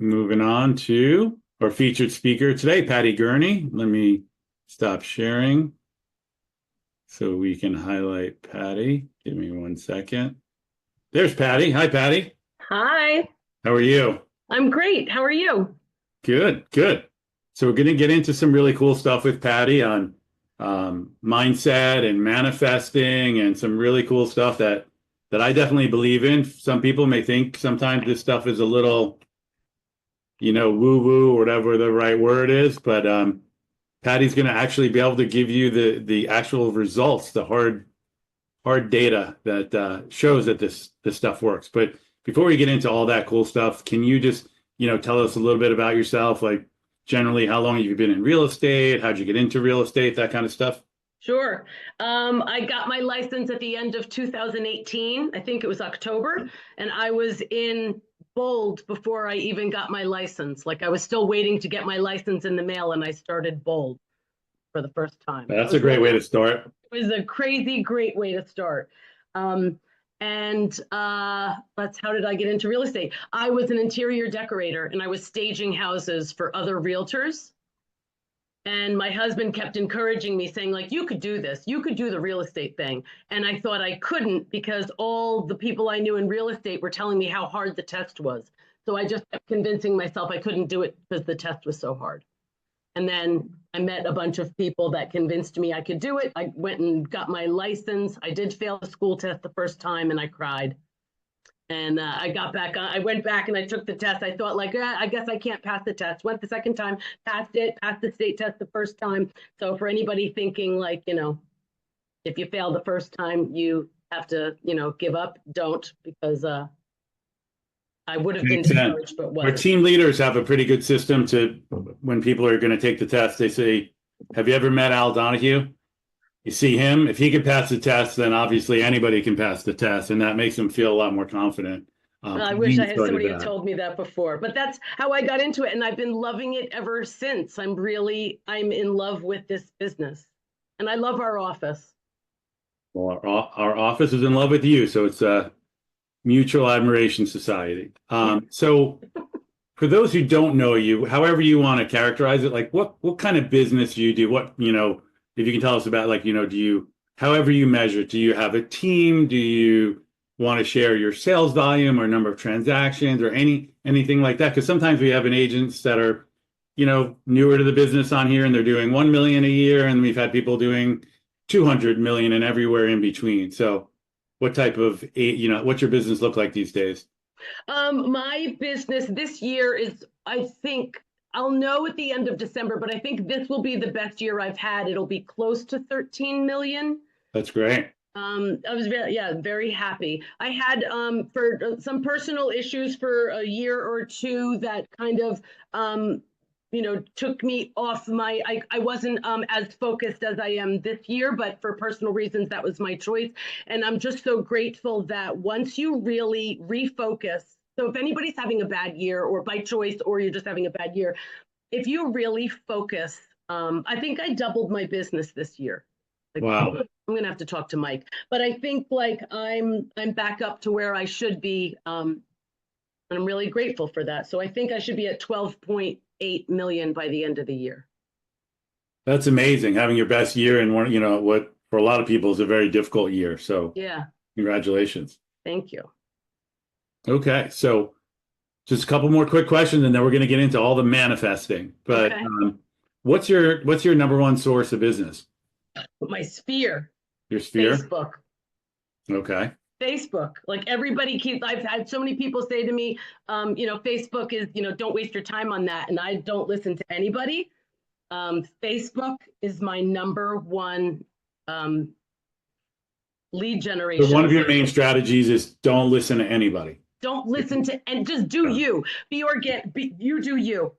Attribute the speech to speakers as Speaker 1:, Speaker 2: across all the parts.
Speaker 1: moving on to our featured speaker today, Patty Gurney. Let me stop sharing so we can highlight Patty. Give me 1 second. There's Patty. Hi, Patty.
Speaker 2: Hi,
Speaker 1: How are you?
Speaker 2: I'm great. How are you?
Speaker 1: Good, good. So we're going to get into some really cool stuff with Patty on mindset and manifesting and some really cool stuff that I definitely believe in. Some people may think sometimes this stuff is a little, woo-woo or whatever the right word is, but Patty's going to actually be able to give you the actual results, the hard data that shows that this stuff works. But before we get into all that cool stuff, can you just tell us a little bit about yourself, like generally how long have you been in real estate? How'd you get into real estate? That kind of stuff.
Speaker 2: Sure. I got my license at the end of 2018. I think it was October, and I was in Bold before I even got my license. Like I was still waiting to get my license in the mail, and I started Bold for the first time.
Speaker 1: That's a great way to start.
Speaker 2: It was a crazy great way to start. And that's how did I get into real estate? I was an interior decorator and I was staging houses for other realtors. And my husband kept encouraging me, saying, like, you could do this, you could do the real estate thing. And I thought I couldn't because all the people I knew in real estate were telling me how hard the test was. So I just kept convincing myself I couldn't do it because the test was so hard. And then I met a bunch of people that convinced me I could do it. I went and got my license. I did fail the school test the first time and I cried. And I went back and I took the test. I thought like, I guess I can't pass the test. Went the second time, passed the state test the first time. So for anybody thinking like, if you fail the first time, you have to, give up, don't, because I would have been discouraged, but
Speaker 1: our team leaders have a pretty good system to when people are going to take the test. They say, have you ever met Al Donahue? You see him. If he could pass the test, then obviously anybody can pass the test. And that makes them feel a lot more confident.
Speaker 2: I wish I had somebody who told me that before, but that's how I got into it. And I've been loving it ever since. I'm in love with this business and I love our office.
Speaker 1: Well, our office is in love with you. So it's Mutual Admiration Society. So for those who don't know you, however you want to characterize it, like what kind of business do you do? What, if you can tell us about like, however you measure, do you have a team? Do you want to share your sales volume or number of transactions or anything like that? Because sometimes we have agents that are, newer to the business on here and they're doing 1 million a year. And we've had people doing 200 million and everywhere in between. So what type of, what's your business look like these days?
Speaker 2: My business this year is, I think, I'll know at the end of December, but I think this will be the best year I've had. It'll be close to 13 million.
Speaker 1: That's great.
Speaker 2: I was very happy. I had for some personal issues for a year or two that kind of took me off I wasn't as focused as I am this year, but for personal reasons, that was my choice. And I'm just so grateful that once you really refocus, so if anybody's having a bad year or by choice, or you're just having a bad year, if you really focus, I think I doubled my business this year. Like,
Speaker 1: wow.
Speaker 2: I'm gonna have to talk to Mike, but I think like I'm back up to where I should be. And I'm really grateful for that. So I think I should be at 12.8 million by the end of the year.
Speaker 1: That's amazing. Having your best year in one, what for a lot of people is a very difficult year. So
Speaker 2: yeah,
Speaker 1: congratulations.
Speaker 2: Thank you.
Speaker 1: Okay. So just a couple more quick questions and then we're going to get into all the manifesting. But
Speaker 2: okay.
Speaker 1: What's your number one source of business?
Speaker 2: My sphere.
Speaker 1: Your sphere?
Speaker 2: Facebook.
Speaker 1: Okay.
Speaker 2: Facebook. Like I've had so many people say to me, Facebook is, don't waste your time on that. And I don't listen to anybody. Facebook is my number one lead generation.
Speaker 1: So one of your main strategies is don't listen to anybody.
Speaker 2: Don't listen to, and just do you. Be organic. You do you.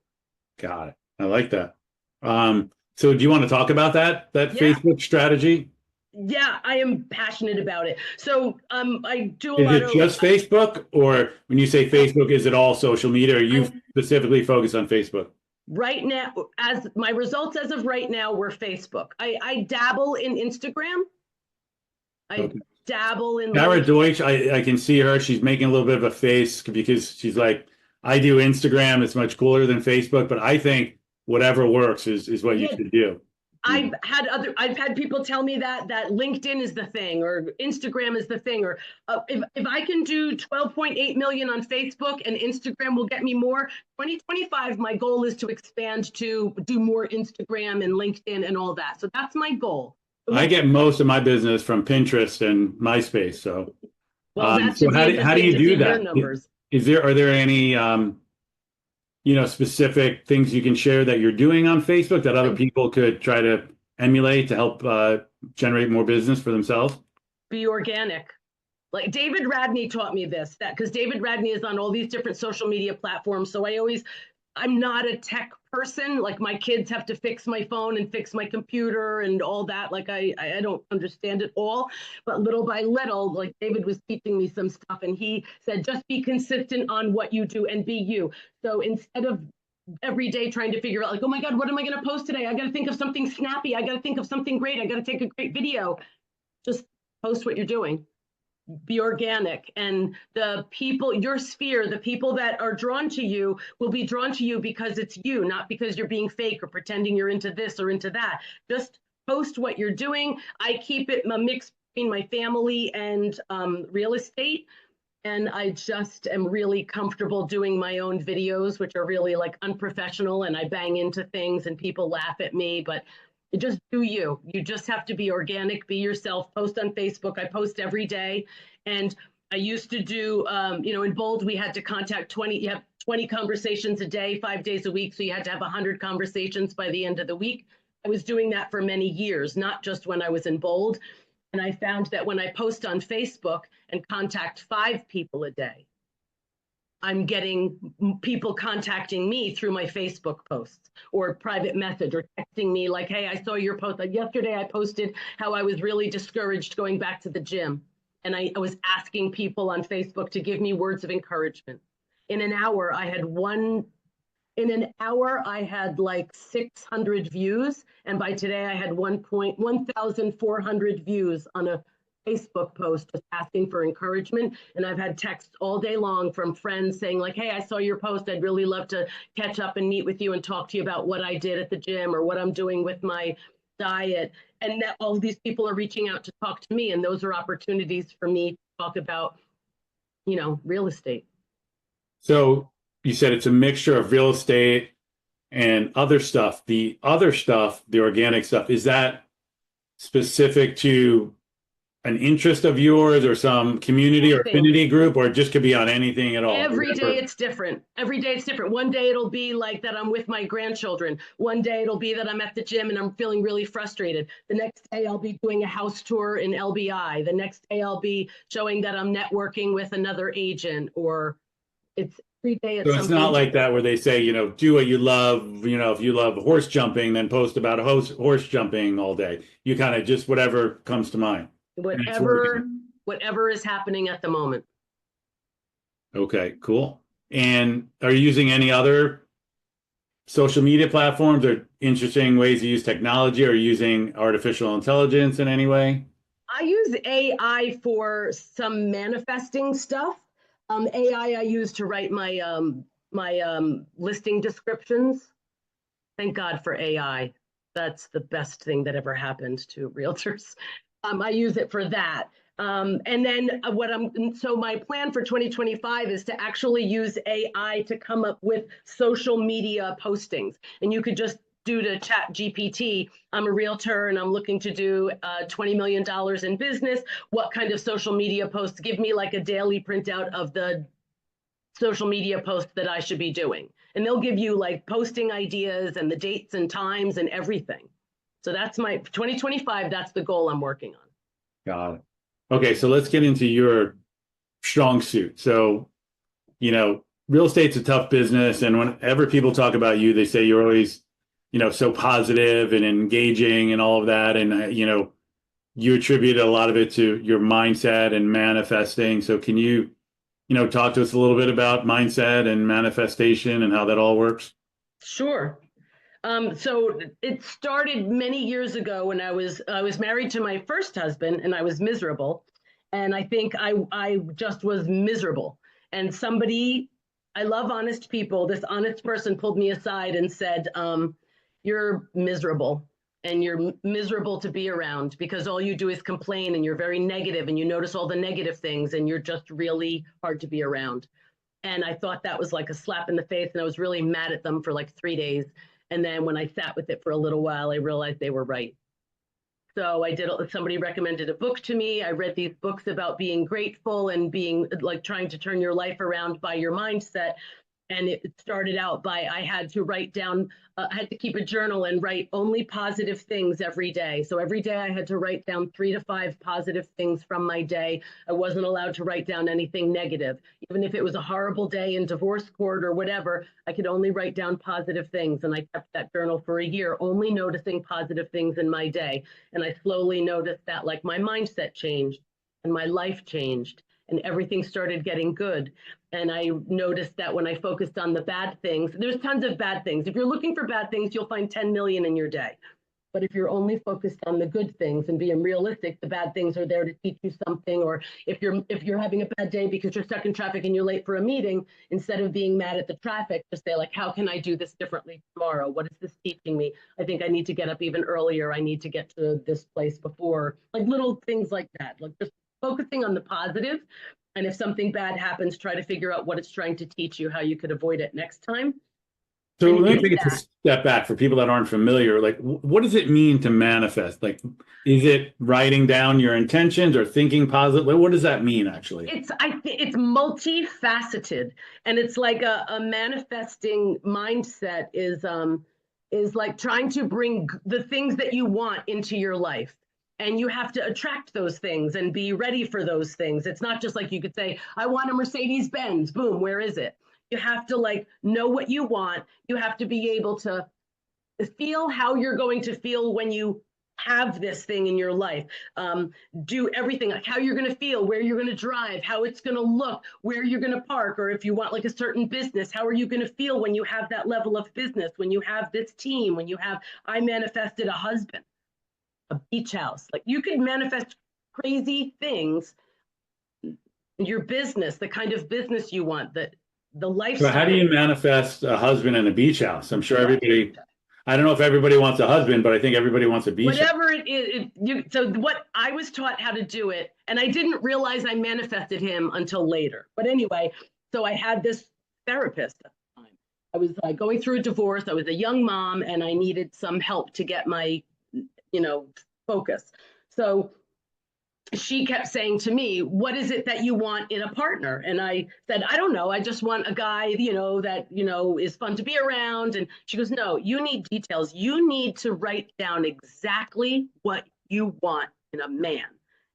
Speaker 1: Got it. I like that. So do you want to talk about that Facebook strategy?
Speaker 2: Yeah, I am passionate about it. So I do a lot of.
Speaker 1: Is it just Facebook, or when you say Facebook, is it all social media, or you specifically focus on Facebook?
Speaker 2: Right now, as my results as of right now were Facebook. I dabble in Instagram. I dabble in
Speaker 1: Sarah Deutsch. I can see her. She's making a little bit of a face because she's like, I do Instagram. It's much cooler than Facebook, but I think whatever works is what you
Speaker 2: Yeah.
Speaker 1: should do.
Speaker 2: I've had people tell me that LinkedIn is the thing, or Instagram is the thing, or if I can do 12.8 million on Facebook and Instagram will get me more. 2025, my goal is to expand to do more Instagram and LinkedIn and all that. So that's my goal.
Speaker 1: I get most of my business from Pinterest and MySpace. So,
Speaker 2: Well, that
Speaker 1: so
Speaker 2: should be
Speaker 1: how do you
Speaker 2: interesting to
Speaker 1: do
Speaker 2: see your
Speaker 1: that?
Speaker 2: numbers.
Speaker 1: Are there any specific things you can share that you're doing on Facebook that other people could try to emulate to help generate more business for themselves?
Speaker 2: Be organic. Like David Radney taught me this, that because David Radney is on all these different social media platforms. So I'm not a tech person. Like my kids have to fix my phone and fix my computer and all that. Like I don't understand it all, but little by little, like David was teaching me some stuff and he said, just be consistent on what you do and be you. So instead of every day trying to figure out like, oh my God, what am I going to post today? I got to think of something snappy. I got to think of something great. I got to take a great video. Just post what you're doing. Be organic, and the people, your sphere, the people that are drawn to you will be drawn to you because it's you, not because you're being fake or pretending you're into this or into that. Just post what you're doing. I keep it a mix between my family and real estate. And I just am really comfortable doing my own videos, which are really like unprofessional, and I bang into things and people laugh at me, but just do you. You just have to be organic, be yourself, post on Facebook. I post every day. And I used to do, in Bold, we had to contact 20, you have 20 conversations a day, 5 days a week. So you had to have 100 conversations by the end of the week. I was doing that for many years, not just when I was in Bold. And I found that when I post on Facebook and contact 5 people a day, I'm getting people contacting me through my Facebook posts or private message or texting me like, hey, I saw your post. Like yesterday, I posted how I was really discouraged going back to the gym. And I was asking people on Facebook to give me words of encouragement. In an hour, I had like 600 views. And by today, I had 1,400 views on a Facebook post just asking for encouragement. And I've had texts all day long from friends saying like, hey, I saw your post. I'd really love to catch up and meet with you and talk to you about what I did at the gym or what I'm doing with my diet. And that all these people are reaching out to talk to me. And those are opportunities for me to talk about, real estate.
Speaker 1: So you said it's a mixture of real estate and other stuff. The other stuff, the organic stuff, is that specific to an interest of yours or some community or affinity group, or it just could be on anything at all?
Speaker 2: Every day it's different. Every day it's different. One day it'll be like that I'm with my grandchildren. One day it'll be that I'm at the gym and I'm feeling really frustrated. The next day I'll be doing a house tour in LBI. The next day I'll be showing that I'm networking with another agent, or it's every day.
Speaker 1: So it's not like that where they say, do what you love. If you love horse jumping, then post about horse jumping all day. You kind of just whatever comes to mind.
Speaker 2: Whatever is happening at the moment.
Speaker 1: Okay, cool. And are you using any other social media platforms or interesting ways to use technology? Are you using artificial intelligence in any way?
Speaker 2: I use AI for some manifesting stuff. AI I use to write my listing descriptions. Thank God for AI. That's the best thing that ever happened to realtors. I use it for that. And then so my plan for 2025 is to actually use AI to come up with social media postings. And you could just do to Chat GPT, I'm a realtor and I'm looking to do $20 million in business. What kind of social media posts? Give me like a daily printout of the social media posts that I should be doing. And they'll give you like posting ideas and the dates and times and everything. So that's my 2025. That's the goal I'm working on.
Speaker 1: Got it. Okay, so let's get into your strong suit. So, real estate's a tough business. And whenever people talk about you, they say you're always, so positive and engaging and all of that. And, you attribute a lot of it to your mindset and manifesting. So can you, talk to us a little bit about mindset and manifestation and how that all works?
Speaker 2: Sure. So it started many years ago when I was married to my first husband and I was miserable. And I think I just was miserable. And somebody I love honest people. This honest person pulled me aside and said, you're miserable and you're miserable to be around because all you do is complain and you're very negative and you notice all the negative things and you're just really hard to be around. And I thought that was like a slap in the face. And I was really mad at them for like 3 days. And then when I sat with it for a little while, I realized they were right. So I did, somebody recommended a book to me. I read these books about being grateful and being like trying to turn your life around by your mindset. And it started out by I had to write down, I had to keep a journal and write only positive things every day. So every day I had to write down 3 to 5 positive things from my day. I wasn't allowed to write down anything negative. Even if it was a horrible day in divorce court or whatever, I could only write down positive things. And I kept that journal for a year, only noticing positive things in my day. And I slowly noticed that like my mindset changed and my life changed and everything started getting good. And I noticed that when I focused on the bad things, there's tons of bad things. If you're looking for bad things, you'll find 10 million in your day. But if you're only focused on the good things and being realistic, the bad things are there to teach you something. Or if you're having a bad day because you're stuck in traffic and you're late for a meeting, instead of being mad at the traffic, just say like, how can I do this differently tomorrow? What is this teaching me? I think I need to get up even earlier. I need to get to this place before, like little things like that, like just focusing on the positive. And if something bad happens, try to figure out what it's trying to teach you, how you could avoid it next time.
Speaker 1: So let me take a step back for people that aren't familiar. Like, what does it mean to manifest? Like, is it writing down your intentions or thinking positively? What does that mean, actually?
Speaker 2: It's multifaceted, and it's like a manifesting mindset is like trying to bring the things that you want into your life. And you have to attract those things and be ready for those things. It's not just like you could say, I want a Mercedes Benz, boom, where is it? You have to like know what you want. You have to be able to feel how you're going to feel when you have this thing in your life. Do everything, like how you're going to feel, where you're going to drive, how it's going to look, where you're going to park, or if you want like a certain business, how are you going to feel when you have that level of business, when you have this team, when you have, I manifested a husband, a beach house. Like you could manifest crazy things. Your business, the kind of business you want, the lifestyle.
Speaker 1: So how do you manifest a husband and a beach house? I'm sure everybody, I don't know if everybody wants a husband, but I think everybody wants a beach house.
Speaker 2: Whatever it is, so what I was taught how to do it, and I didn't realize I manifested him until later. But anyway, so I had this therapist at the time. I was going through a divorce. I was a young mom, and I needed some help to get my focus. So she kept saying to me, what is it that you want in a partner? And I said, I don't know. I just want a guy, that, is fun to be around. And she goes, no, you need details. You need to write down exactly what you want in a man.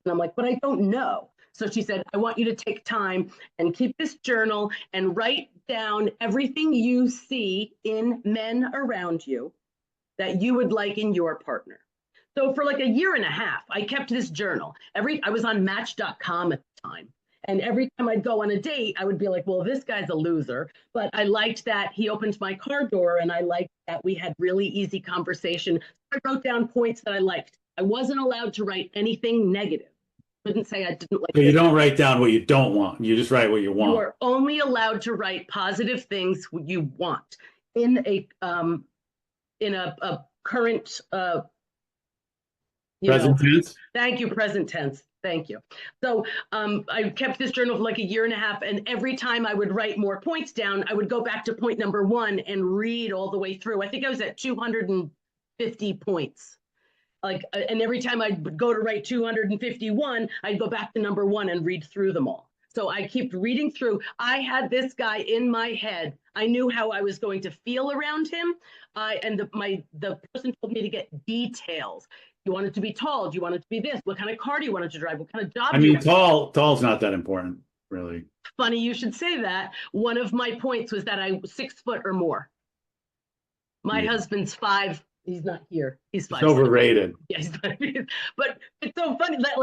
Speaker 2: And I'm like, but I don't know. So she said, I want you to take time and keep this journal and write down everything you see in men around you that you would like in your partner. So for like a year and a half, I kept this journal. I was on Match.com at the time. And every time I'd go on a date, I would be like, well, this guy's a loser. But I liked that he opened my car door and I liked that we had really easy conversation. I wrote down points that I liked. I wasn't allowed to write anything negative. I couldn't say I didn't like.
Speaker 1: So you don't write down what you don't want. You just write what you want.
Speaker 2: You are only allowed to write positive things you want in a current
Speaker 1: present tense.
Speaker 2: Thank you, present tense. Thank you. So I kept this journal for like a year and a half, and every time I would write more points down, I would go back to point number 1 and read all the way through. I think I was at 250 points. And every time I'd go to write 251, I'd go back to number 1 and read through them all. So I kept reading through. I had this guy in my head. I knew how I was going to feel around him. And the person told me to get details. You want it to be tall? Do you want it to be this? What kind of car do you want it to drive? What kind of job?
Speaker 1: I mean, tall's not that important, really.
Speaker 2: Funny you should say that. One of my points was that I was 6 foot or more. My husband's 5. He's not here. He's 5.
Speaker 1: It's overrated.
Speaker 2: Yeah, he's not. But it's so funny that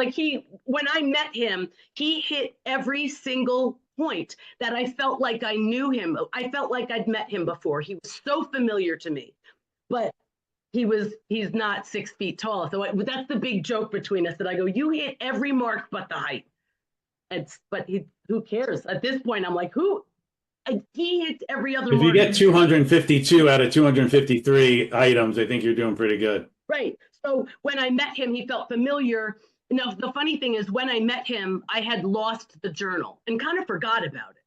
Speaker 2: when I met him, he hit every single point that I felt like I knew him. I felt like I'd met him before. He was so familiar to me, but he's not 6 feet tall. So that's the big joke between us, that I go, you hit every mark but the height. Who cares? At this point, I'm like, he hits every other
Speaker 1: If you
Speaker 2: mark.
Speaker 1: get 252 out of 253 items, I think you're doing pretty good.
Speaker 2: Right. So when I met him, he felt familiar. Now, the funny thing is, when I met him, I had lost the journal and kind of forgot about it.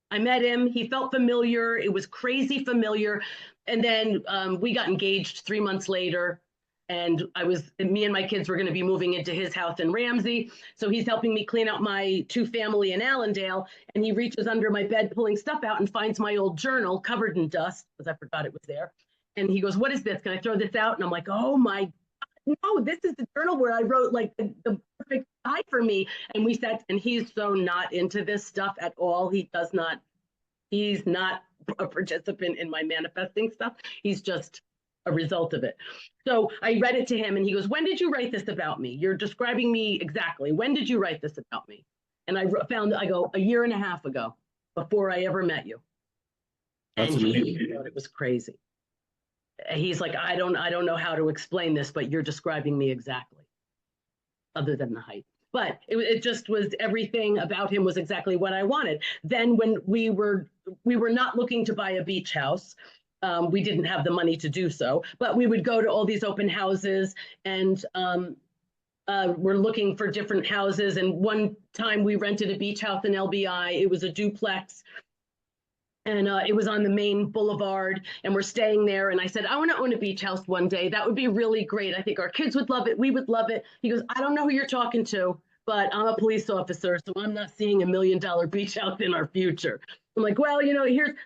Speaker 2: I met him. He felt familiar. It was crazy familiar. And then we got engaged 3 months later. And me and my kids were going to be moving into his house in Ramsey. So he's helping me clean out my 2-family in Allendale. And he reaches under my bed, pulling stuff out, and finds my old journal covered in dust because I forgot it was there. And he goes, "What is this? Can I throw this out?" And I'm like, "Oh my God, no, this is the journal where I wrote like the perfect guy for me." And we sat, and he's so not into this stuff at all. He's not a participant in my manifesting stuff. He's just a result of it. So I read it to him and he goes, "When did you write this about me? You're describing me exactly. When did you write this about me?" And I go, "1.5 years ago, before I ever met you."
Speaker 1: That's
Speaker 2: and
Speaker 1: amazing.
Speaker 2: he thought it was crazy. He's like, I don't know how to explain this, but you're describing me exactly, other than the height. But it just was, everything about him was exactly what I wanted. Then when we were not looking to buy a beach house, we didn't have the money to do so, but we would go to all these open houses and we're looking for different houses. And one time we rented a beach house in LBI. It was a duplex. And it was on the main boulevard, and we're staying there. And I said, "I want to own a beach house one day. That would be really great. I think our kids would love it. We would love it." He goes, "I don't know who you're talking to, but I'm a police officer, so I'm not seeing $1 million beach house in our future." I'm like, "Well,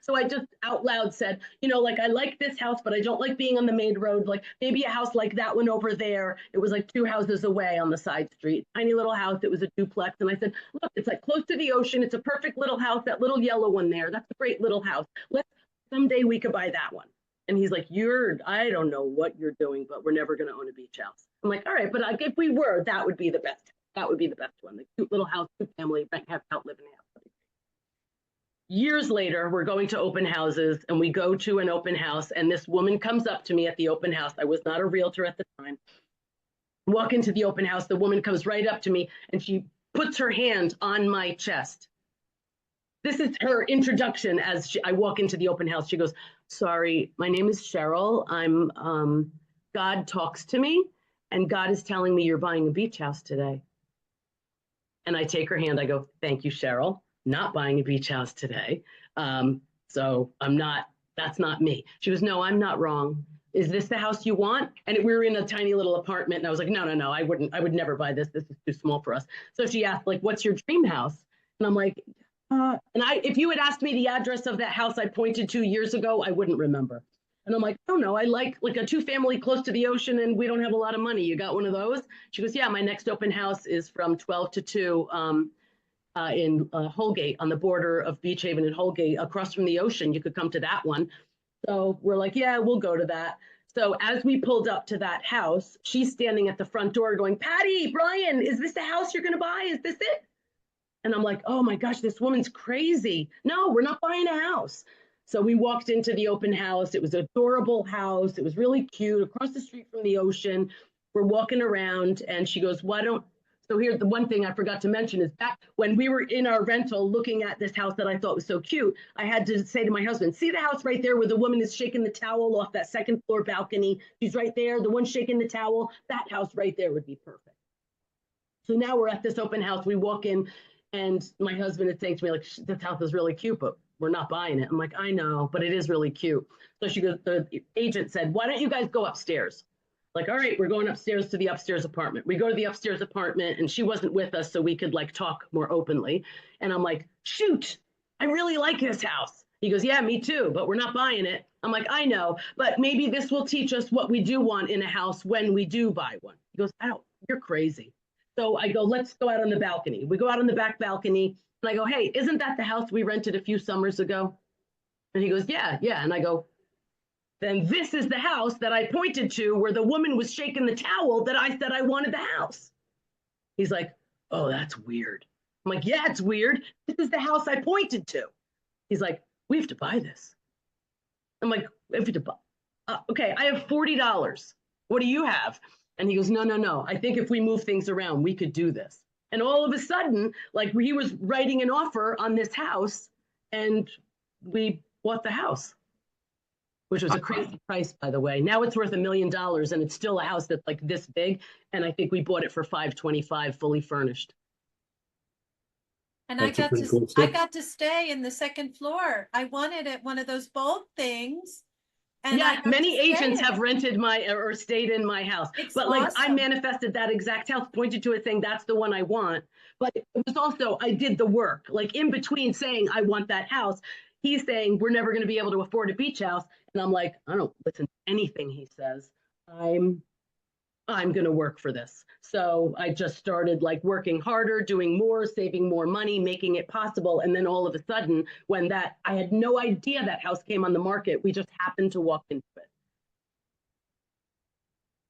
Speaker 2: so I just out loud said, like, I like this house, but I don't like being on the main road. Like maybe a house like that one over there." It was like 2 houses away on the side street, tiny little house. It was a duplex. And I said, "Look, it's like close to the ocean. It's a perfect little house. That little yellow one there, that's a great little house. Someday we could buy that one." And he's like, "I don't know what you're doing, but we're never going to own a beach house." I'm like, "All right, but if we were, that would be the best. That would be the best one. The cute little house, 2-family, have out live in a house." Years later, we're going to open houses, and we go to an open house, and this woman comes up to me at the open house. I was not a realtor at the time. Walk into the open house, the woman comes right up to me, and she puts her hand on my chest. This is her introduction as I walk into the open house. She goes, "Sorry, my name is Cheryl. God talks to me, and God is telling me you're buying a beach house today." And I take her hand. I go, "Thank you, Cheryl. Not buying a beach house today. So that's not me." She goes, "No, I'm not wrong. Is this the house you want?" And we were in a tiny little apartment. And I was like, no, I would never buy this. This is too small for us. So she asked, like, "What's your dream house?" And I'm like, if you had asked me the address of that house I pointed to years ago, I wouldn't remember. And I'm like, "Oh no, I like a 2-family close to the ocean, and we don't have a lot of money. You got one of those?" She goes, "Yeah, my next open house is from 12 to 2 in Holgate, on the border of Beach Haven and Holgate, across from the ocean. You could come to that one." So we're like, "Yeah, we'll go to that." So as we pulled up to that house, she's standing at the front door going, "Patty, Brian, is this the house you're going to buy? Is this it?" And I'm like, "Oh my gosh, this woman's crazy. No, we're not buying a house." So we walked into the open house. It was an adorable house. It was really cute, across the street from the ocean. We're walking around, and she goes, So here's the one thing I forgot to mention is back when we were in our rental looking at this house that I thought was so cute, I had to say to my husband, "See the house right there where the woman is shaking the towel off that 2nd floor balcony? She's right there, the one shaking the towel. That house right there would be perfect." So now we're at this open house. We walk in, and my husband is saying to me, like, "This house is really cute, but we're not buying it." I'm like, "I know, but it is really cute." So the agent said, "Why don't you guys go upstairs?" Like, "All right, we're going upstairs to the upstairs apartment." We go to the upstairs apartment, and she wasn't with us, so we could like talk more openly. And I'm like, "Shoot, I really like this house." He goes, "Yeah, me too, but we're not buying it." I'm like, "I know, but maybe this will teach us what we do want in a house when we do buy one." He goes, "You're crazy." So I go, "Let's go out on the balcony." We go out on the back balcony, and I go, "Hey, isn't that the house we rented a few summers ago?" And he goes, "Yeah, yeah." And I go, "Then this is the house that I pointed to where the woman was shaking the towel that I said I wanted the house." He's like, "Oh, that's weird." I'm like, "Yeah, it's weird. This is the house I pointed to." He's like, "We have to buy this." I'm like, "We have to buy. Okay, I have $40. What do you have?" And he goes, No. I think if we move things around, we could do this." And all of a sudden, like, he was writing an offer on this house, and we bought the house, which was a crazy price, by the way. Now it's worth $1 million, and it's still a house that's like this big. And I think we bought it for 525, fully furnished.
Speaker 3: And
Speaker 1: That's a pretty cool
Speaker 3: I
Speaker 1: step.
Speaker 3: got to stay in the second floor. I wanted it one of those bold things. And
Speaker 2: Yeah, many agents have
Speaker 3: it.
Speaker 2: rented my or stayed in my house.
Speaker 3: It's
Speaker 2: But like I
Speaker 3: awesome.
Speaker 2: manifested that exact house, pointed to it saying that's the one I want. But it was also I did the work. Like in between saying I want that house, he's saying we're never going to be able to afford a beach house. And I'm like, I don't listen to anything he says. I'm going to work for this. So I just started like working harder, doing more, saving more money, making it possible. And then all of a sudden, when that, I had no idea that house came on the market. We just happened to walk into it.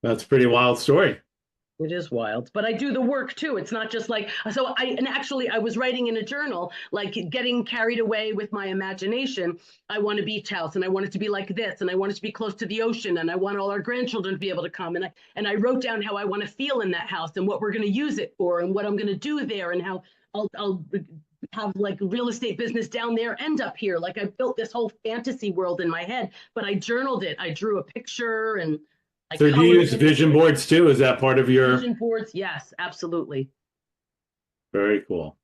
Speaker 1: That's a pretty wild story.
Speaker 2: It is wild, but I do the work too. It's not just like, so and actually I was writing in a journal, like getting carried away with my imagination. I want a beach house and I want it to be like this. And I want it to be close to the ocean. And I want all our grandchildren to be able to come. And I wrote down how I want to feel in that house and what we're going to use it for and what I'm going to do there and how I'll have like real estate business down there, end up here. Like I built this whole fantasy world in my head, but I journaled it. I drew a picture and
Speaker 1: So do you use vision boards too? Is that part of your?
Speaker 2: Vision boards? Yes, absolutely.
Speaker 1: Very cool.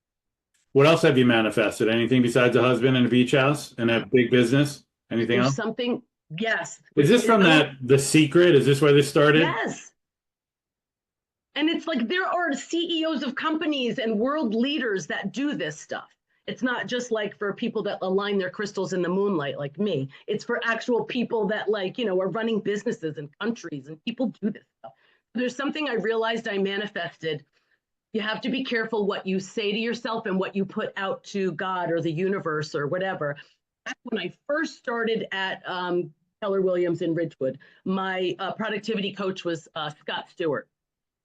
Speaker 1: What else have you manifested? Anything besides a husband and a beach house and a big business? Anything
Speaker 2: There's
Speaker 1: else?
Speaker 2: something, yes.
Speaker 1: Is this from that The Secret? Is this where this started?
Speaker 2: Yes. And it's like there are CEOs of companies and world leaders that do this stuff. It's not just like for people that align their crystals in the moonlight like me. It's for actual people that like, you know, are running businesses and countries and people do this stuff. There's something I realized I manifested. You have to be careful what you say to yourself and what you put out to God or the universe or whatever. Back when I first started at Keller Williams in Ridgewood, my productivity coach was Scott Stewart.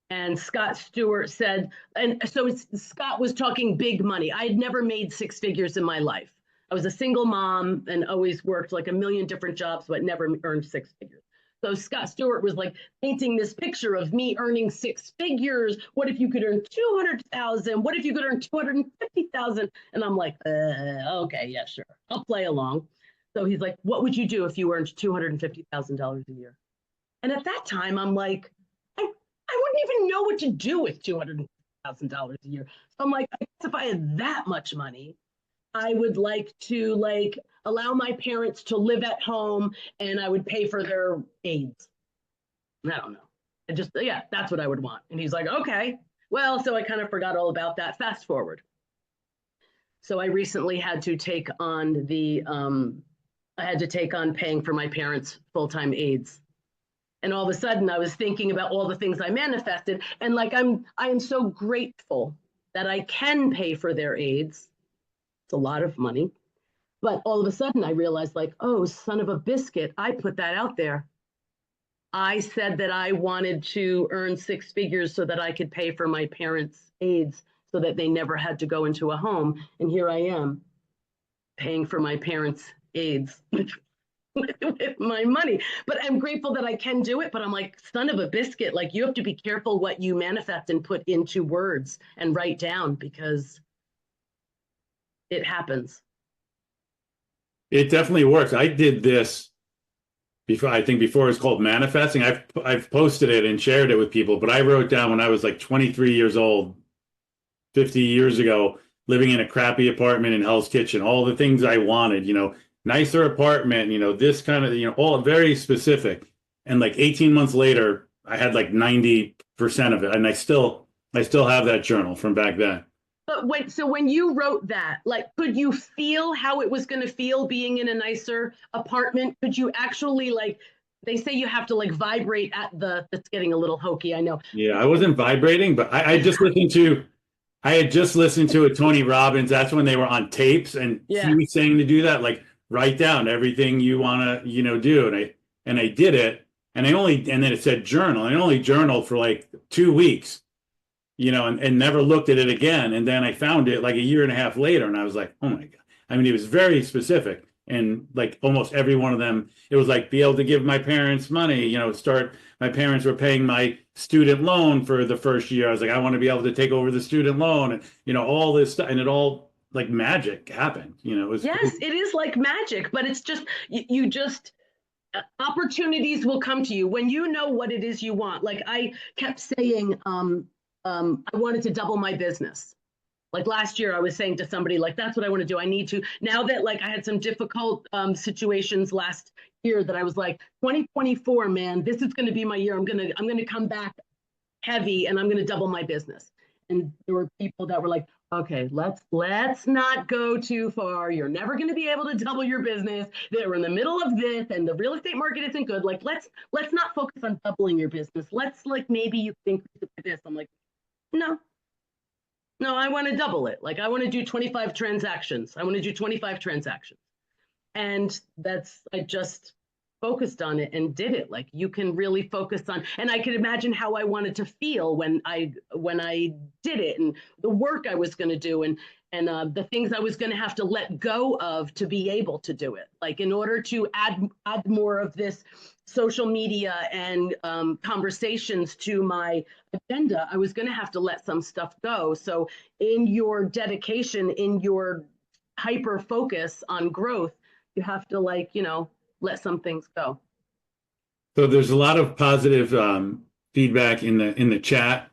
Speaker 2: And Scott Stewart said, and so Scott was talking big money. I had never made six figures in my life. I was a single mom and always worked like a million different jobs, but never earned six figures. So Scott Stewart was like painting this picture of me earning six figures. What if you could earn 200,000? What if you could earn 250,000? And I'm like, okay, yeah, sure. I'll play along. So he's like, what would you do if you earned $250,000 a year? And at that time, I'm like, I wouldn't even know what to do with $200,000 a year. So I'm like, I guess if I had that much money, I would like to like allow my parents to live at home and I would pay for their aids. I don't know. I just, yeah, that's what I would want. And he's like, okay. Well, so I kind of forgot all about that. Fast forward. So I recently had to take on paying for my parents' full-time aids. And all of a sudden I was thinking about all the things I manifested. And like, I am so grateful that I can pay for their aids. It's a lot of money. But all of a sudden I realized like, oh, son of a biscuit, I put that out there. I said that I wanted to earn six figures so that I could pay for my parents' aids so that they never had to go into a home. And here I am paying for my parents' aids. With my money, but I'm grateful that I can do it. But I'm like, son of a biscuit, like you have to be careful what you manifest and put into words and write down because it happens.
Speaker 1: It definitely works. I did this before. I think before it was called manifesting. I've posted it and shared it with people, but I wrote down when I was like 23 years old, 50 years ago, living in a crappy apartment in Hell's Kitchen, all the things I wanted, you know, nicer apartment, you know, this kind of, you know, all very specific. And like 18 months later, I had like 90% of it. And I still have that journal from back then.
Speaker 2: But when you wrote that, like, could you feel how it was going to feel being in a nicer apartment? Could you actually like, they say you have to like vibrate at that's getting a little hokey, I know.
Speaker 1: Yeah, I wasn't vibrating, but I had just listened to a Tony Robbins. That's when they were on tapes and
Speaker 2: Yeah.
Speaker 1: he was saying to do that, like, write down everything you want to, you know, do. And I did it. And then it said journal. I only journaled for like 2 weeks, you know, and never looked at it again. And then I found it like a year and a half later. And I was like, oh my God. I mean, it was very specific. And like almost every one of them, it was like be able to give my parents money, you know, my parents were paying my student loan for the first year. I was like, I want to be able to take over the student loan and, you know, all this stuff. And it all like magic happened, you know. It was
Speaker 2: Yes, it is like magic, but it's just, you just, opportunities will come to you when you know what it is you want. Like I kept saying, I wanted to double my business. Like last year, I was saying to somebody, like, that's what I want to do. I need to, now that like I had some difficult situations last year that I was like, 2024, man, this is going to be my year. I'm going to come back heavy and I'm going to double my business. And there were people that were like, okay, let's not go too far. You're never going to be able to double your business. They're in the middle of this and the real estate market isn't good. Like, let's not focus on doubling your business. Let's like, maybe you think this. I'm like, no, I want to double it. Like I want to do 25 transactions. I want to do 25 transactions. And I just focused on it and did it. Like you can really focus on, and I could imagine how I wanted to feel when I did it, and the work I was going to do, and the things I was going to have to let go of to be able to do it. Like in order to add more of this social media and conversations to my agenda, I was going to have to let some stuff go. So in your dedication, in your hyper focus on growth, you have to like, let some things go.
Speaker 1: So there's a lot of positive feedback in the chat.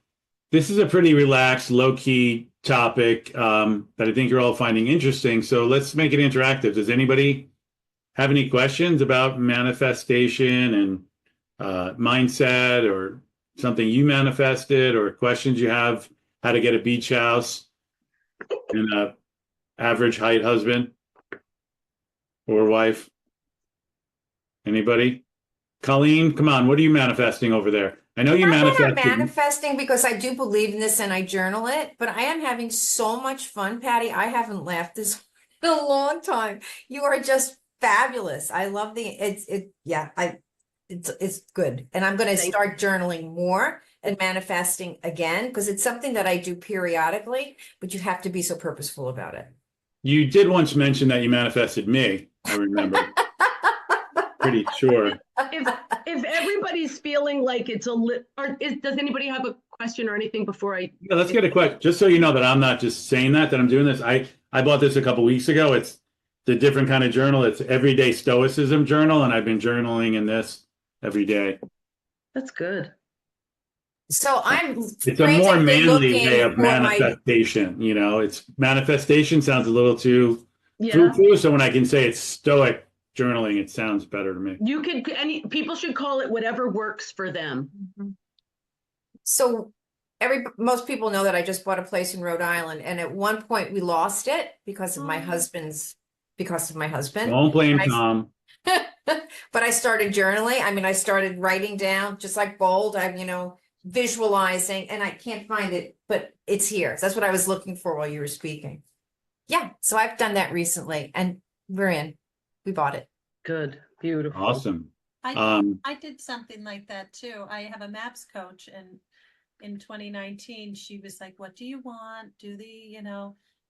Speaker 1: This is a pretty relaxed, low-key topic that I think you're all finding interesting. So let's make it interactive. Does anybody have any questions about manifestation and mindset, or something you manifested, or questions you have, how to get a beach house and a average height husband or wife? Anybody? Colleen, come on, what are you manifesting over there? I know you
Speaker 4: Not that I'm
Speaker 1: manifested.
Speaker 4: manifesting because I do believe in this and I journal it, but I am having so much fun, Patty. I haven't laughed this in a long time. You are just fabulous. I love it's good. And I'm going to start journaling more and manifesting again, because it's something that I do periodically, but you have to be so purposeful about it.
Speaker 1: You did once mention that you manifested me, I remember. Pretty sure.
Speaker 2: If everybody's feeling like it's does anybody have a question or anything before I?
Speaker 1: Yeah, let's get a question. Just so you know that I'm not just saying that I'm doing this. I bought this a couple weeks ago. It's the different kind of journal. It's Everyday Stoicism journal, and I've been journaling in this every day.
Speaker 2: That's good.
Speaker 4: So
Speaker 1: It's a more manly way of manifestation. It's manifestation sounds a little too frou-frou. So when I can say it's stoic journaling, it sounds better to me.
Speaker 2: People should call it whatever works for them.
Speaker 4: So most people know that I just bought a place in Rhode Island, and at one point we lost it because of my husband.
Speaker 1: Don't blame Tom.
Speaker 4: But I started journaling. I mean, I started writing down, just like bold. I'm, visualizing, and I can't find it, but it's here. So that's what I was looking for while you were speaking. Yeah. So I've done that recently, and we bought it.
Speaker 2: Good. Beautiful.
Speaker 1: Awesome.
Speaker 3: I did something like that too. I have a MAPS coach, and in 2019, she was like, what do you want? Do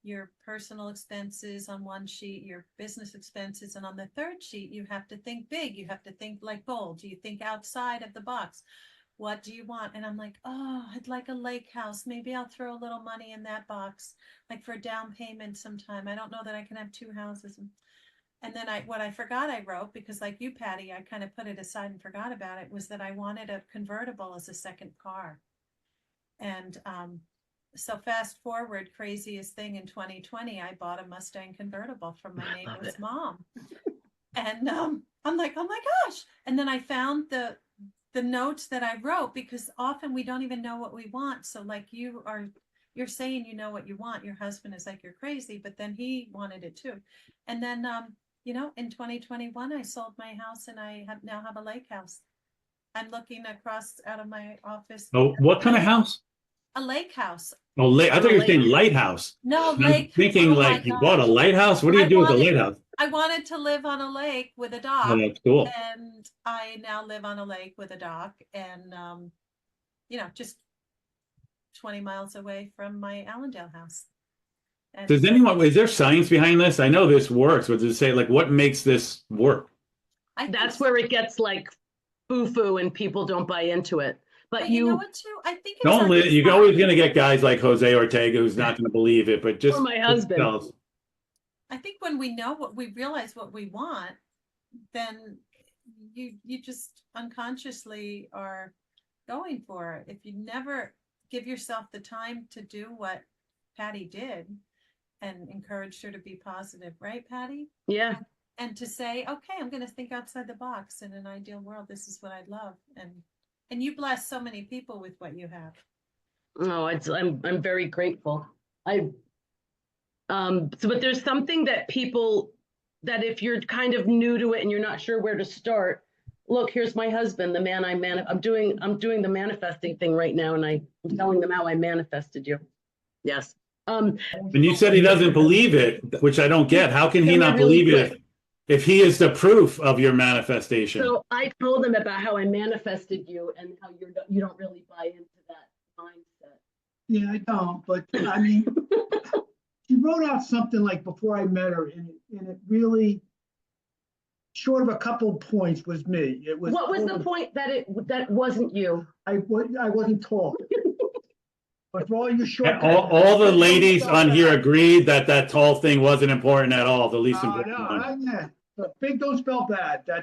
Speaker 3: your personal expenses on one sheet, your business expenses, and on the third sheet, you have to think big. You have to think like bold. Do you think outside of the box? What do you want? And I'm like, oh, I'd like a lake house. Maybe I'll throw a little money in that box, like for down payment sometime. I don't know that I can have two houses. And then what I forgot I wrote, because like you, Patty, I kind of put it aside and forgot about it, was that I wanted a convertible as a second car. And so fast forward, craziest thing in 2020, I bought a Mustang convertible from my neighbor's mom. And I'm like, oh my gosh. And then I found the notes that I wrote, because often we don't even know what we want. So like you're saying, what you want. Your husband is like, you're crazy, but then he wanted it too. And then, in 2021, I sold my house, and I now have a lake house. I'm looking across out of my office.
Speaker 1: Oh, what kind of house?
Speaker 3: A lake house.
Speaker 1: Oh, lake. I thought you were saying lighthouse.
Speaker 3: No,
Speaker 1: I'm
Speaker 3: lake.
Speaker 1: thinking like you bought a lighthouse. What do you do with a lighthouse?
Speaker 3: I wanted to live on a lake with a dock.
Speaker 1: Oh, that's cool.
Speaker 3: And I now live on a lake with a dock, and just 20 miles away from my Allendale house. And
Speaker 1: is there science behind this? I know this works, but does it say like what makes this work?
Speaker 2: That's where it gets like foo-foo and people don't buy into it. But
Speaker 3: you know what too? I think
Speaker 1: you're always going to get guys like Jose Ortega who's not going to believe it, but just
Speaker 2: or my husband.
Speaker 3: I think when we know what we realize what we want, then you just unconsciously are going for it. If you never give yourself the time to do what Patty did and encouraged her to be positive, right, Patty?
Speaker 2: Yeah.
Speaker 3: And to say, okay, I'm going to think outside the box. In an ideal world, this is what I'd love. And you bless so many people with what you have.
Speaker 2: Oh, I'm very grateful. But there's something that that if you're kind of new to it and you're not sure where to start, look, here's my husband, the man I'm doing the manifesting thing right now, and I'm telling them how I manifested you. Yes.
Speaker 1: And you said he doesn't believe it, which I don't get. How can he not
Speaker 2: Really
Speaker 1: believe it
Speaker 2: quick.
Speaker 1: if he is the proof of your manifestation?
Speaker 2: So I told them about how I manifested you and how you don't really buy into that mindset.
Speaker 5: Yeah, I don't, but I mean, she wrote out something like before I met her, and it really, short of a couple of points, was me. It was.
Speaker 2: What was the point that wasn't you?
Speaker 5: I wasn't tall. But for all you short.
Speaker 1: And all the ladies on here agreed that that tall thing wasn't important at all, the least important one.
Speaker 5: Yeah, but big don't spell bad. No,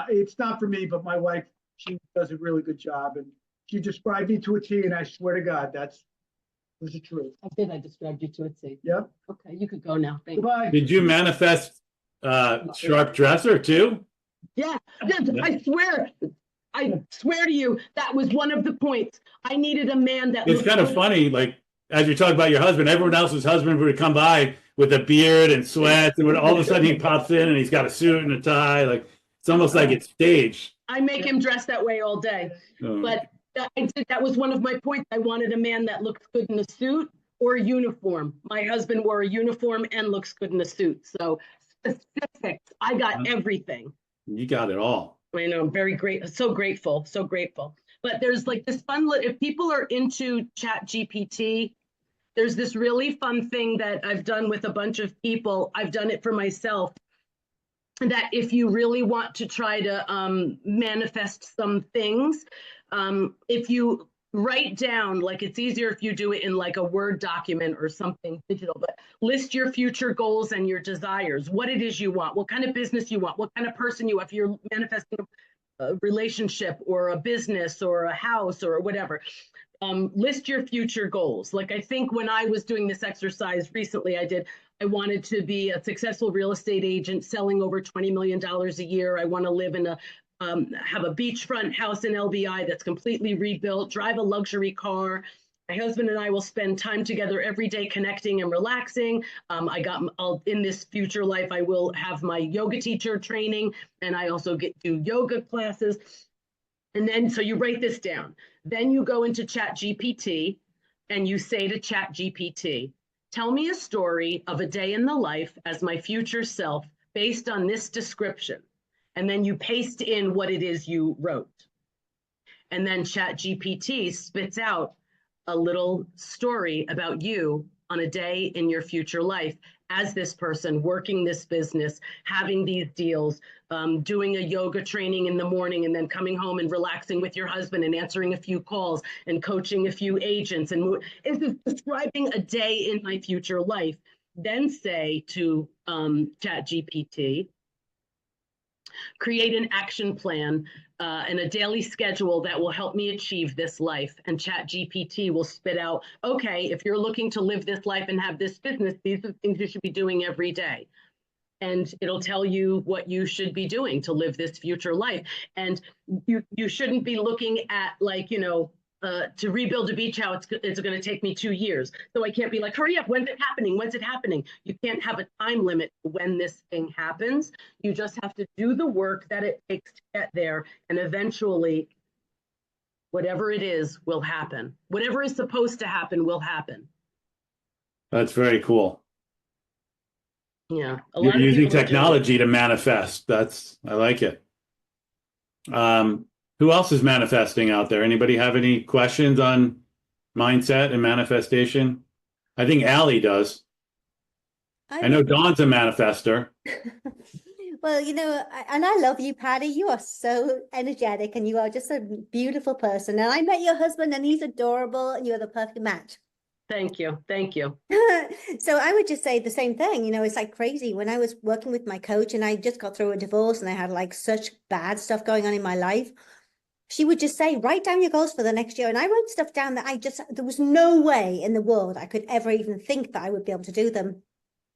Speaker 5: it's not for me. But my wife, she does a really good job, and she described me to a T. And I swear to God, was the truth.
Speaker 2: I described you to a T.
Speaker 5: Yep.
Speaker 2: Okay, you could go now. Thank you.
Speaker 5: Goodbye.
Speaker 1: Did you manifest sharp dresser too?
Speaker 2: Yeah, I swear to you, that was one of the points. I needed a man that
Speaker 1: It's
Speaker 2: looked
Speaker 1: kind of
Speaker 2: good.
Speaker 1: funny, like as you talk about your husband, everyone else's husband would come by with a beard and sweats, and all of a sudden he pops in and he's got a suit and a tie. Like it's almost like it's staged.
Speaker 2: I make him dress that way all day. But that was one of my points. I wanted a man that looks good in a suit or a uniform. My husband wore a uniform and looks good in a suit. So specifics, I got everything.
Speaker 1: You got it all.
Speaker 2: I know, I'm very so grateful. But there's like this fun, if people are into ChatGPT, there's this really fun thing that I've done with a bunch of people. I've done it for myself. That if you really want to try to manifest some things, if you write down, like it's easier if you do it in like a Word document or something digital, but list your future goals and your desires, what it is you want, what kind of business you want, what kind of person you want, if you're manifesting a relationship or a business or a house or whatever. List your future goals. Like I think when I was doing this exercise recently, I wanted to be a successful real estate agent selling over $20 million a year. I want to live in have a beachfront house in LBI that's completely rebuilt, drive a luxury car. My husband and I will spend time together every day connecting and relaxing. In this future life, I will have my yoga teacher training, and I also do yoga classes. And then, so you write this down. Then you go into ChatGPT and you say to ChatGPT, tell me a story of a day in the life as my future self based on this description. And then you paste in what it is you wrote. And then ChatGPT spits out a little story about you on a day in your future life as this person working this business, having these deals, doing a yoga training in the morning and then coming home and relaxing with your husband and answering a few calls and coaching a few agents. And it's describing a day in my future life. Then say to ChatGPT, create an action plan and a daily schedule that will help me achieve this life. And ChatGPT will spit out, okay, if you're looking to live this life and have this business, these are the things you should be doing every day. And it'll tell you what you should be doing to live this future life. And you shouldn't be looking at like, to rebuild a beach house, it's going to take me 2 years. So I can't be like, hurry up, when's it happening? When's it happening? You can't have a time limit when this thing happens. You just have to do the work that it takes to get there. And eventually, whatever it is will happen. Whatever is supposed to happen will happen.
Speaker 1: That's very cool.
Speaker 2: Yeah.
Speaker 1: You're using technology to manifest. I like it. Who else is manifesting out there? Anybody have any questions on mindset and manifestation? I think Allie does. I know Dawn's a manifester.
Speaker 6: Well, and I love you, Patty. You are so energetic and you are just a beautiful person. And I met your husband and he's adorable and you're the perfect match.
Speaker 2: Thank you. Thank you.
Speaker 6: So I would just say the same thing. You know, it's like crazy. When I was working with my coach and I just got through a divorce and I had like such bad stuff going on in my life, she would just say, write down your goals for the next year. And I wrote stuff down that there was no way in the world I could ever even think that I would be able to do them.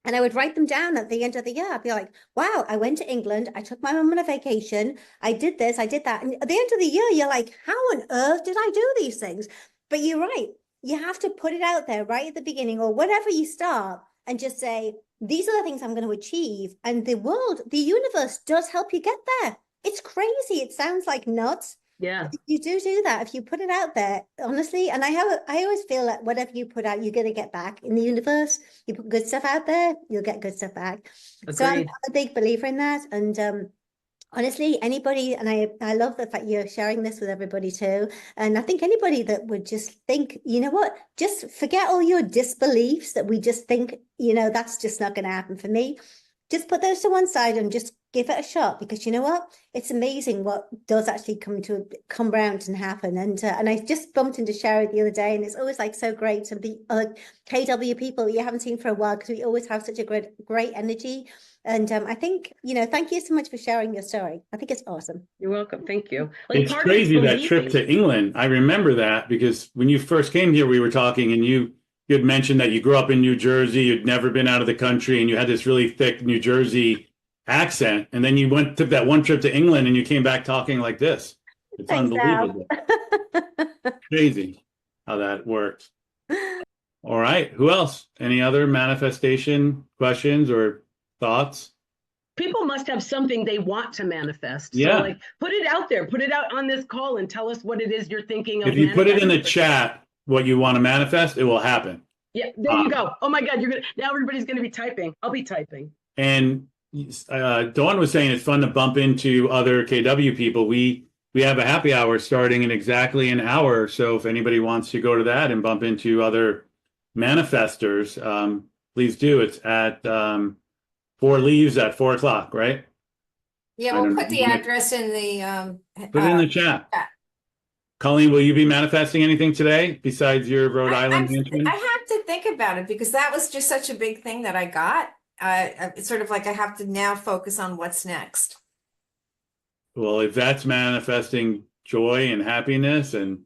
Speaker 6: And I would write them down at the end of the year. I'd be like, wow, I went to England. I took my mum on a vacation. I did this, I did that. And at the end of the year, you're like, how on earth did I do these things? But you're right. You have to put it out there right at the beginning or whenever you start and just say, these are the things I'm going to achieve. And the world, the universe does help you get there. It's crazy. It sounds like nuts.
Speaker 2: Yeah.
Speaker 6: You do that if you put it out there, honestly. And I always feel that whatever you put out, you're going to get back in the universe. You put good stuff out there, you'll get good stuff back. So I'm
Speaker 2: Agreed.
Speaker 6: a big believer in that. And honestly, anybody, and I love the fact you're sharing this with everybody too. And I think anybody that would just think, you know what, just forget all your disbeliefs that we just think, you know, that's just not going to happen for me. Just put those to one side and just give it a shot, because you know what? It's amazing what does actually come around and happen. And I just bumped into Sherry the other day, and it's always like so great to be KW people you haven't seen for a while, because we always have such a great energy. And I think, you know, thank you so much for sharing your story. I think it's awesome.
Speaker 2: You're welcome. Thank you. Like,
Speaker 1: It's
Speaker 2: part of
Speaker 1: crazy that trip
Speaker 2: believing-
Speaker 1: to England. I remember that because when you first came here, we were talking and you had mentioned that you grew up in New Jersey, you'd never been out of the country, and you had this really thick New Jersey accent. And then you took that one trip to England and you came back talking like this. It's
Speaker 6: Thanks, Al.
Speaker 1: unbelievable. Crazy how that worked. All right. Who else? Any other manifestation questions or thoughts?
Speaker 2: People must have something they want to manifest.
Speaker 1: Yeah.
Speaker 2: So, like, put it out there, put it out on this call and tell us what it is you're thinking of.
Speaker 1: If you put it in the
Speaker 2: manifesting.
Speaker 1: chat, what you want to manifest, it will happen.
Speaker 2: Yeah, there you go. Oh my God, now everybody's gonna be typing. I'll be typing.
Speaker 1: And Dawn was saying it's fun to bump into other KW people. We have a happy hour starting in exactly an hour. So if anybody wants to go to that and bump into other manifestors, please do. It's at 4 Leaves at 4 o'clock, right?
Speaker 4: Yeah,
Speaker 1: I
Speaker 4: we'll
Speaker 1: don't
Speaker 4: put the
Speaker 1: know.
Speaker 4: address in the,
Speaker 1: Put it in the chat.
Speaker 4: chat.
Speaker 1: Colleen, will you be manifesting anything today besides your Rhode Island
Speaker 4: I
Speaker 1: mansion?
Speaker 4: have to think about it, because that was just such a big thing that I got. It's sort of like I have to now focus on what's next.
Speaker 1: Well, if that's manifesting joy and happiness, and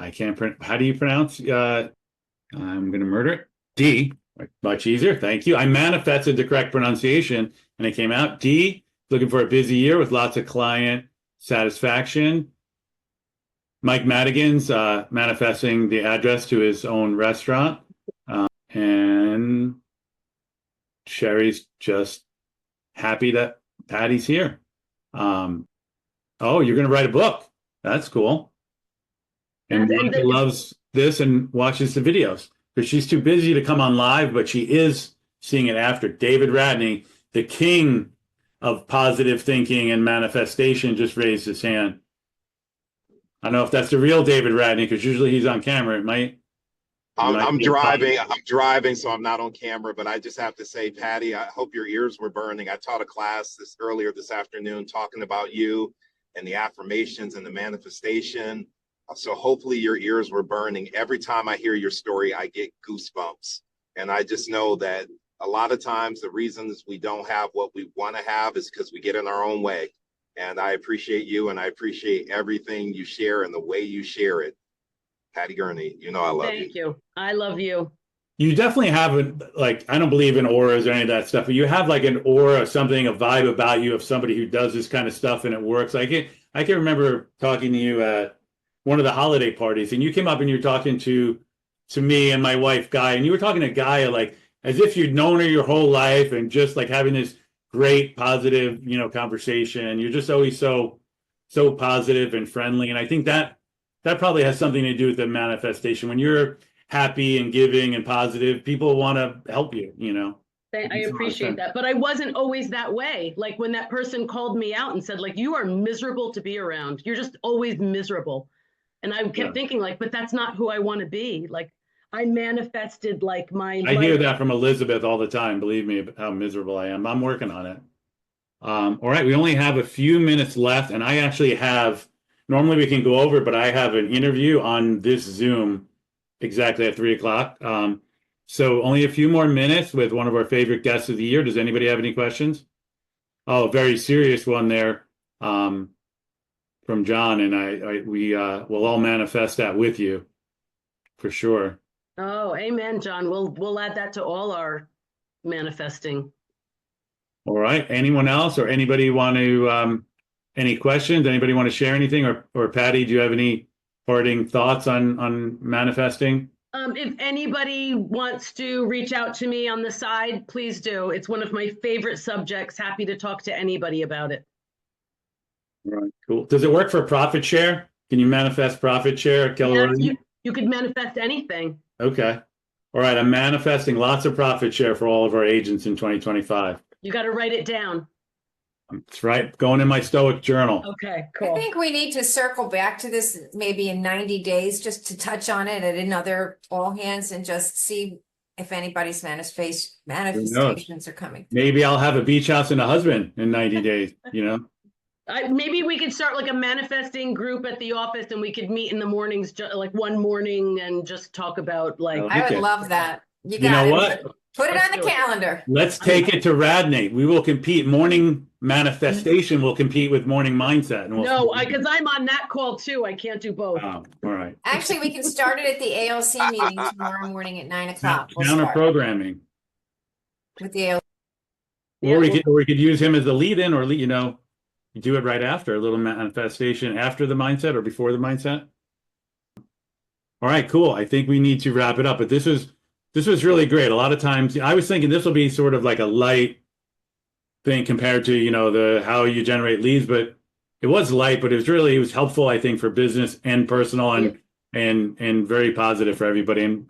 Speaker 1: I can't how do you pronounce I'm gonna murder it. D, much easier. Thank you. I manifested the correct pronunciation and it came out. D, looking for a busy year with lots of client satisfaction. Mike Madigan's manifesting the address to his own restaurant. And Sherry's just happy that Patty's here. Oh, you're going to write a book. That's cool. And
Speaker 2: And
Speaker 1: Monica loves this and watches the videos because she's too busy to come on live, but she is seeing it after. David Radney, the king of positive thinking and manifestation, just raised his hand. I don't know if that's the real David Radney, because usually he's on camera. It might.
Speaker 7: I'm driving, so I'm not on camera, but I just have to say, Patty, I hope your ears were burning. I taught a class earlier this afternoon talking about you and the affirmations and the manifestation. So hopefully your ears were burning. Every time I hear your story, I get goosebumps. And I just know that a lot of times the reasons we don't have what we want to have is because we get in our own way. And I appreciate you, and I appreciate everything you share and the way you share it. Patty Gurney, you know I love you.
Speaker 2: Thank you. I love you.
Speaker 1: You definitely have I don't believe in auras or any of that stuff, but you have like an aura, something, a vibe about you of somebody who does this kind of stuff and it works. I can remember talking to you at one of the holiday parties, and you came up and you were talking to me and my wife, Guy, and you were talking to Guy like as if you'd known her your whole life and just like having this great positive, conversation. And you're just always so positive and friendly. And I think that probably has something to do with the manifestation. When you're happy and giving and positive, people want to help you,
Speaker 2: I appreciate that. But I wasn't always that way. Like when that person called me out and said, like, you are miserable to be around. You're just always miserable. And I kept thinking like, but that's not who I want to be. Like I manifested like my
Speaker 1: I hear that from Elizabeth all the time. Believe me, how miserable I am. I'm working on it. All right. We only have a few minutes left, and I actually have, normally we can go over, but I have an interview on this Zoom exactly at 3 o'clock. So only a few more minutes with one of our favorite guests of the year. Does anybody have any questions? Oh, very serious one there, from John, and we will all manifest that with you, for sure.
Speaker 2: Oh, amen, John. We'll add that to all our manifesting.
Speaker 1: All right. Anyone else or anybody want to, any questions? Anybody want to share anything? Or Patty, do you have any parting thoughts on manifesting?
Speaker 2: If anybody wants to reach out to me on the side, please do. It's one of my favorite subjects. Happy to talk to anybody about it.
Speaker 1: All right, cool. Does it work for profit share? Can you manifest profit share at Keller
Speaker 2: Yes,
Speaker 1: Williams?
Speaker 2: you could manifest anything.
Speaker 1: Okay. All right. I'm manifesting lots of profit share for all of our agents in 2025.
Speaker 2: You got to write it down.
Speaker 1: That's right. Going in my Stoic journal.
Speaker 2: Okay,
Speaker 4: I
Speaker 2: cool.
Speaker 4: think we need to circle back to this maybe in 90 days, just to touch on it at another all hands and just see if anybody's manifestations are coming.
Speaker 1: Maybe I'll have a beach house and a husband in 90 days, you know?
Speaker 2: Maybe we could start like a manifesting group at the office and we could meet in the mornings, like one morning and just talk about like.
Speaker 1: Oh.
Speaker 4: I
Speaker 1: Okay.
Speaker 4: would love that. You
Speaker 1: You know
Speaker 4: got it.
Speaker 1: what?
Speaker 4: Put it
Speaker 2: Let's
Speaker 4: on the
Speaker 2: do it.
Speaker 4: calendar.
Speaker 1: Let's take it to Radnate. We will compete. Morning manifestation will compete with morning mindset. And we'll
Speaker 2: No, because I'm on that call too. I can't do both.
Speaker 1: Oh, all right.
Speaker 4: Actually, we can start it at the ALC meeting tomorrow morning at 9 o'clock. We'll
Speaker 1: Counter
Speaker 4: start
Speaker 1: programming.
Speaker 4: with the ALC.
Speaker 2: Yeah,
Speaker 1: Or we could use him as the lead in, or you know, do it right after, a little manifestation after the mindset or before the mindset. All right, cool. I think we need to wrap it up, but this was really great. A lot of times I was thinking this will be sort of like a light thing compared to, you know, the how you generate leads, but it was light, but it was helpful, I think, for business and personal and very positive for everybody, and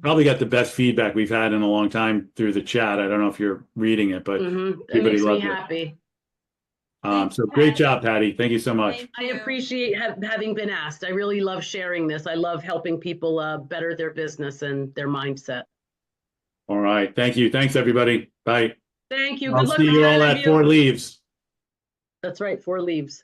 Speaker 1: probably got the best feedback we've had in a long time through the chat. I don't know if you're reading it, but
Speaker 2: It
Speaker 1: everybody
Speaker 2: makes me
Speaker 1: loved it.
Speaker 2: happy.
Speaker 3: Thanks,
Speaker 1: So great
Speaker 3: Pat.
Speaker 1: job, Patty. Thank you so much.
Speaker 3: Thank
Speaker 2: I
Speaker 3: you.
Speaker 2: appreciate having been asked. I really love sharing this. I love helping people better their business and their mindset.
Speaker 1: All right. Thank you. Thanks, everybody. Bye.
Speaker 2: Thank you.
Speaker 1: I'll
Speaker 2: Good luck
Speaker 1: see
Speaker 2: with
Speaker 1: you
Speaker 2: your
Speaker 1: all at
Speaker 2: interview.
Speaker 1: 4 Leaves.
Speaker 2: That's right, 4 leaves.